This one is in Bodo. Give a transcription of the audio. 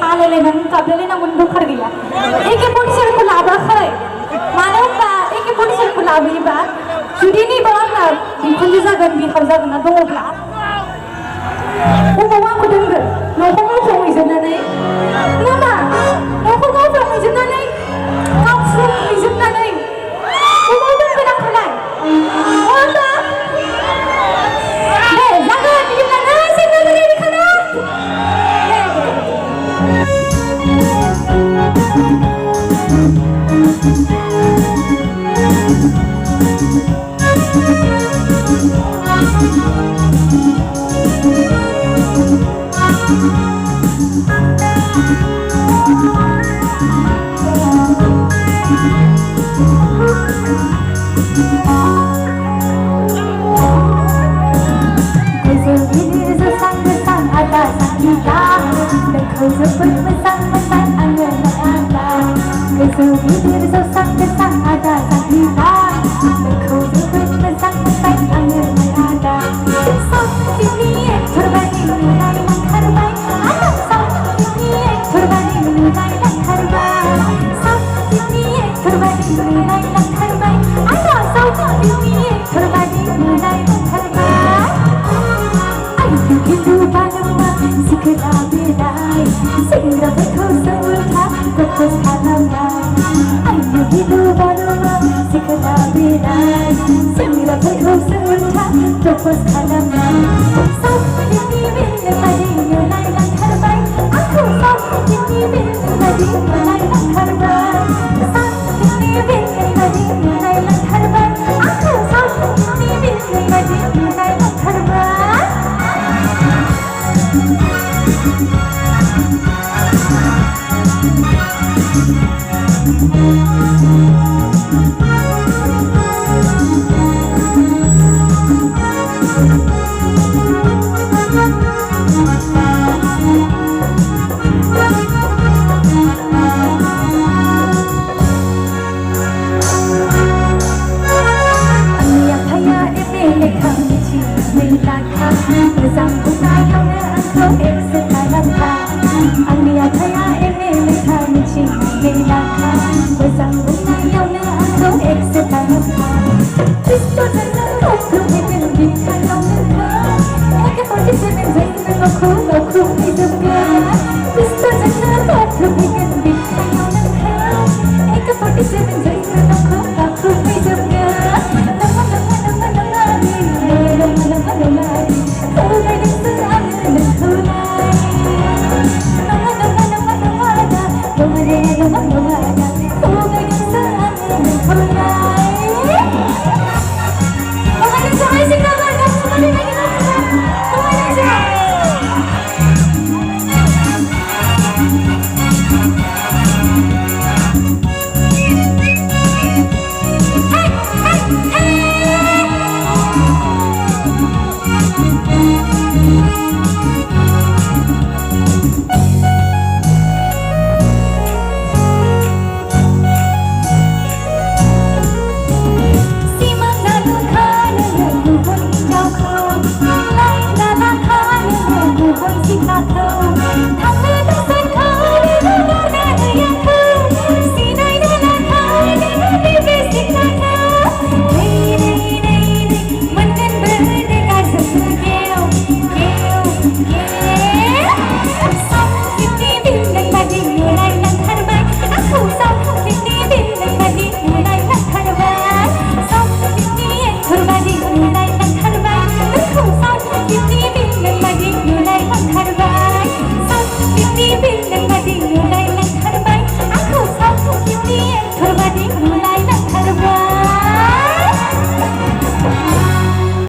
बालायलायनानै गाबलायलायनांगौ दरखार गैया AK-47 लाबोआखै मानो होनबा AK-47 लाबोयोबा जुदि नैबाव आंना बिखुनजो जागोन बिहाव जागोन ना दङब्ला अबाव आंखौ दोनगोन न'खौ मावफ्रामहैजोबनानै नामा न'खौ मावफ्रामहैजोबनानै गावफ्रुमहैजोबनानै अबाव दोनगोन आंखौलाय होनबा दे जागोन बिदिब्ला नै सेंग्राफोर रेडिखाना Sebut pesan-pesan angin dan anda Kesulitan sesang-sesang ada sang kita Kau sebut pesan-pesan angin dan anda Sang ini terbalik mulai dan terbaik Anak sang ini terbalik mulai dan terbaik Sang ini terbalik mulai dan terbaik Anak sang ini terbalik mulai dan terbaik Ayo kehidupan segera berdai Segera berkosongka fokus kalamlah Ayo kehidupan segera berdai Segera berkosongka fokus kalamlah Saat ini bila tadi mulai dan terbaik Aku saat ini bila tadi mulai dan terbaik Saat ini bila tadi mulai dan terbaik Aku saat ini bila tadi mulai dan terbaik Bersambung ayau na aku eksternal.